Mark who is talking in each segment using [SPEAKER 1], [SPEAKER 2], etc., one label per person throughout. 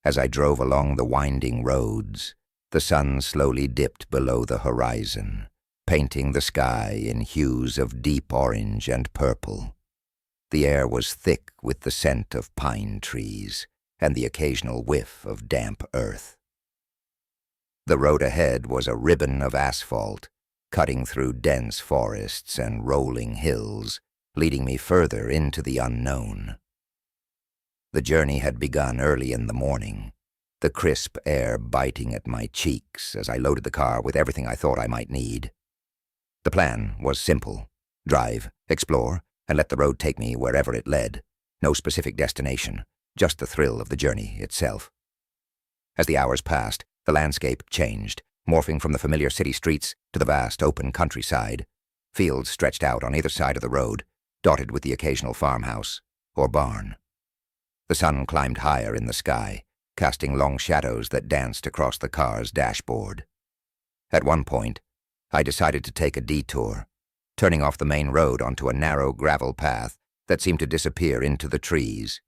[SPEAKER 1] As I drove along the winding roads, the sun slowly dipped below the horizon, painting the sky in hues of deep orange and purple. The air was thick with the scent of pine trees and the occasional whiff of damp earth. The road ahead was a ribbon of asphalt, cutting through dense forests and rolling hills, leading me further into the unknown. The journey had begun early in the morning, the crisp air biting at my cheeks as I loaded the car with everything I thought I might need. The plan was simple: drive, explore, and let the road take me wherever it led. No specific destination, just the thrill of the journey itself. As the hours passed, the landscape changed, morphing from the familiar city streets to the vast open countryside. Fields stretched out on either side of the road, dotted with the occasional farmhouse or barn. The sun climbed higher in the sky, casting long shadows that danced across the car's dashboard. At one point, I decided to take a detour, turning off the main road onto a narrow gravel path that seemed to disappear into the trees.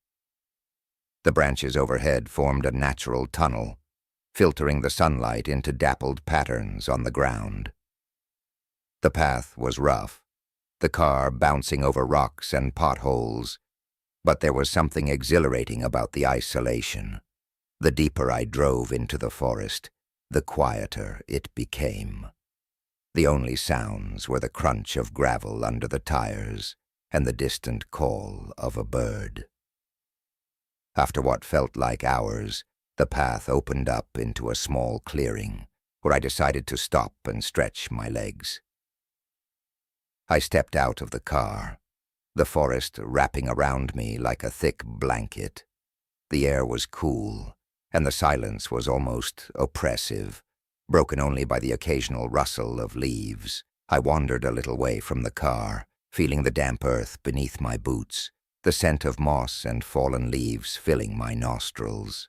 [SPEAKER 1] The branches overhead formed a natural tunnel, filtering the sunlight into dappled patterns on the ground. The path was rough, the car bouncing over rocks and potholes, but there was something exhilarating about the isolation. The deeper I drove into the forest, the quieter it became. The only sounds were the crunch of gravel under the tires and the distant call of a bird. After what felt like hours, the path opened up into a small clearing, where I decided to stop and stretch my legs. I stepped out of the car, the forest wrapping around me like a thick blanket. The air was cool, and the silence was almost oppressive, broken only by the occasional rustle of leaves. I wandered a little way from the car, feeling the damp earth beneath my boots, the scent of moss and fallen leaves filling my nostrils.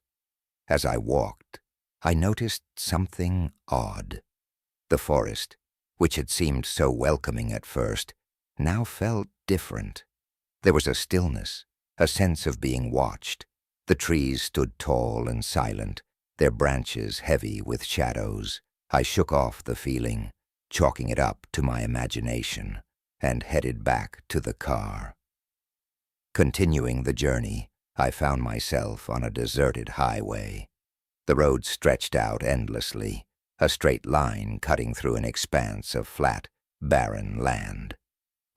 [SPEAKER 1] As I walked, I noticed something odd. The forest, which had seemed so welcoming at first, now felt different. There was a stillness, a sense of being watched. The trees stood tall and silent, their branches heavy with shadows. I shook off the feeling, chalking it up to my imagination, and headed back to the car. Continuing the journey, I found myself on a deserted highway. The road stretched out endlessly, a straight line cutting through an expanse of flat, barren land.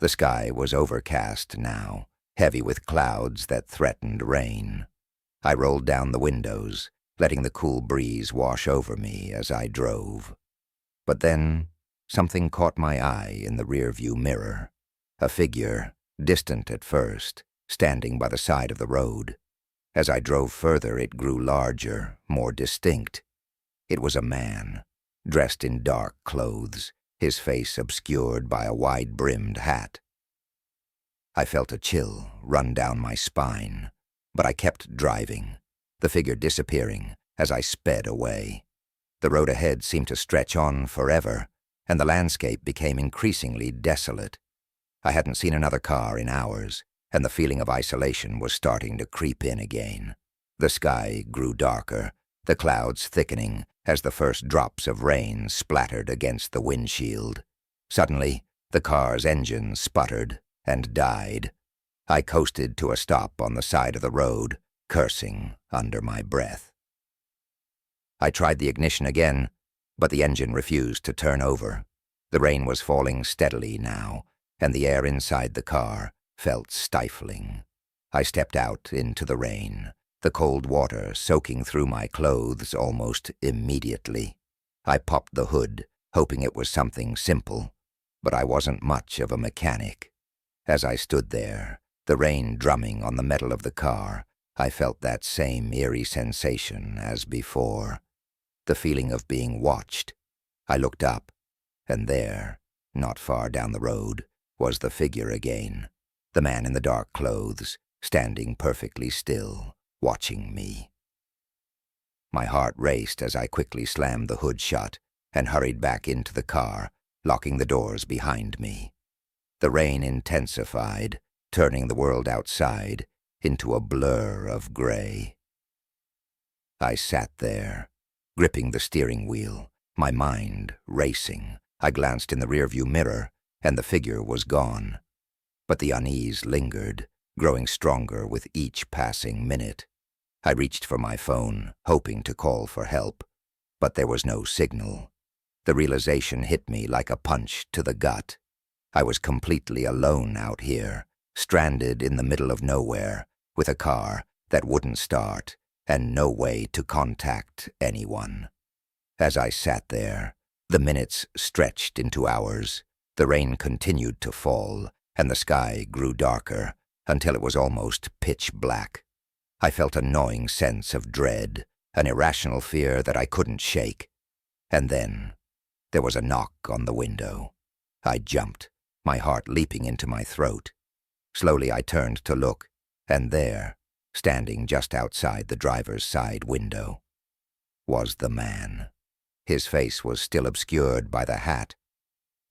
[SPEAKER 1] The sky was overcast now, heavy with clouds that threatened rain. I rolled down the windows, letting the cool breeze wash over me as I drove. But then, something caught my eye in the rearview mirror. A figure, distant at first, standing by the side of the road. As I drove further, it grew larger, more distinct. It was a man, dressed in dark clothes, his face obscured by a wide-brimmed hat. I felt a chill run down my spine, but I kept driving, the figure disappearing as I sped away. The road ahead seemed to stretch on forever, and the landscape became increasingly desolate. I hadn't seen another car in hours, and the feeling of isolation was starting to creep in again. The sky grew darker, the clouds thickening as the first drops of rain splattered against the windshield. Suddenly, the car's engine sputtered and died. I coasted to a stop on the side of the road, cursing under my breath. I tried the ignition again, but the engine refused to turn over. The rain was falling steadily now, and the air inside the car felt stifling. I stepped out into the rain, the cold water soaking through my clothes almost immediately. I popped the hood, hoping it was something simple, but I wasn't much of a mechanic. As I stood there, the rain drumming on the metal of the car, I felt that same eerie sensation as before, the feeling of being watched. I looked up, and there, not far down the road, was the figure again, the man in the dark clothes, standing perfectly still, watching me. My heart raced as I quickly slammed the hood shut and hurried back into the car, locking the doors behind me. The rain intensified, turning the world outside into a blur of gray. I sat there, gripping the steering wheel, my mind racing. I glanced in the rearview mirror, and the figure was gone. But the unease lingered, growing stronger with each passing minute. I reached for my phone, hoping to call for help, but there was no signal. The realization hit me like a punch to the gut. I was completely alone out here, stranded in the middle of nowhere, with a car that wouldn't start and no way to contact anyone. As I sat there, the minutes stretched into hours. The rain continued to fall, and the sky grew darker until it was almost pitch black. I felt a gnawing sense of dread, an irrational fear that I couldn't shake. And then there was a knock on the window. I jumped, my heart leaping into my throat. Slowly I turned to look, and there, standing just outside the driver's side window, was the man. His face was still obscured by the hat,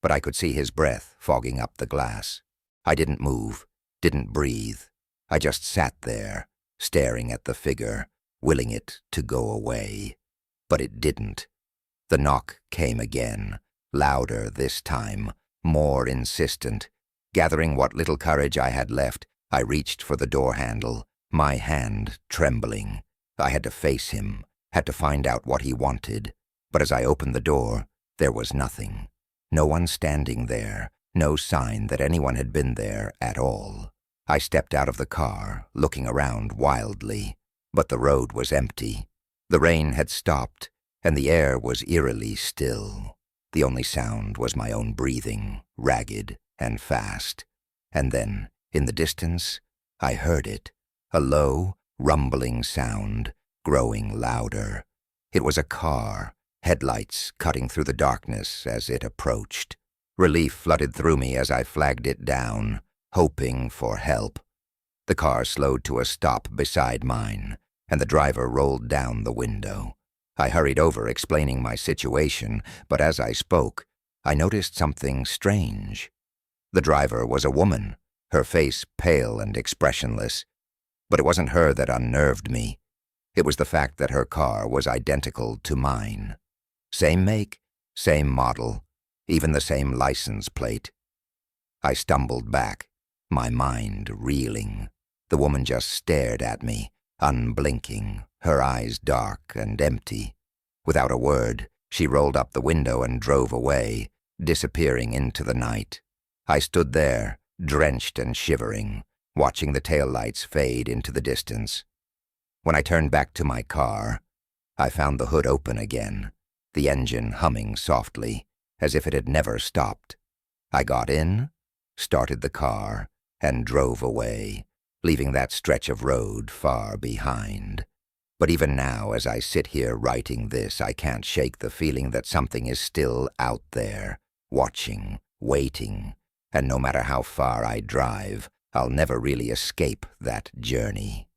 [SPEAKER 1] but I could see his breath fogging up the glass. I didn't move, didn't breathe. I just sat there, staring at the figure, willing it to go away. But it didn't. The knock came again, louder this time, more insistent. Gathering what little courage I had left, I reached for the door handle, my hand trembling. I had to face him, had to find out what he wanted. But as I opened the door, there was nothing. No one standing there, no sign that anyone had been there at all. I stepped out of the car, looking around wildly, but the road was empty. The rain had stopped, and the air was eerily still. The only sound was my own breathing, ragged and fast. And then, in the distance, I heard it, a low, rumbling sound, growing louder. It was a car, headlights cutting through the darkness as it approached. Relief flooded through me as I flagged it down, hoping for help. The car slowed to a stop beside mine, and the driver rolled down the window. I hurried over, explaining my situation, but as I spoke, I noticed something strange. The driver was a woman, her face pale and expressionless. But it wasn't her that unnerved me. It was the fact that her car was identical to mine. Same make, same model, even the same license plate. I stumbled back, my mind reeling. The woman just stared at me, unblinking, her eyes dark and empty. Without a word, she rolled up the window and drove away, disappearing into the night. I stood there, drenched and shivering, watching the taillights fade into the distance. When I turned back to my car, I found the hood open again, the engine humming softly, as if it had never stopped. I got in, started the car, and drove away, leaving that stretch of road far behind. But even now, as I sit here writing this, I can't shake the feeling that something is still out there, watching, waiting, and no matter how far I drive, I'll never really escape that journey.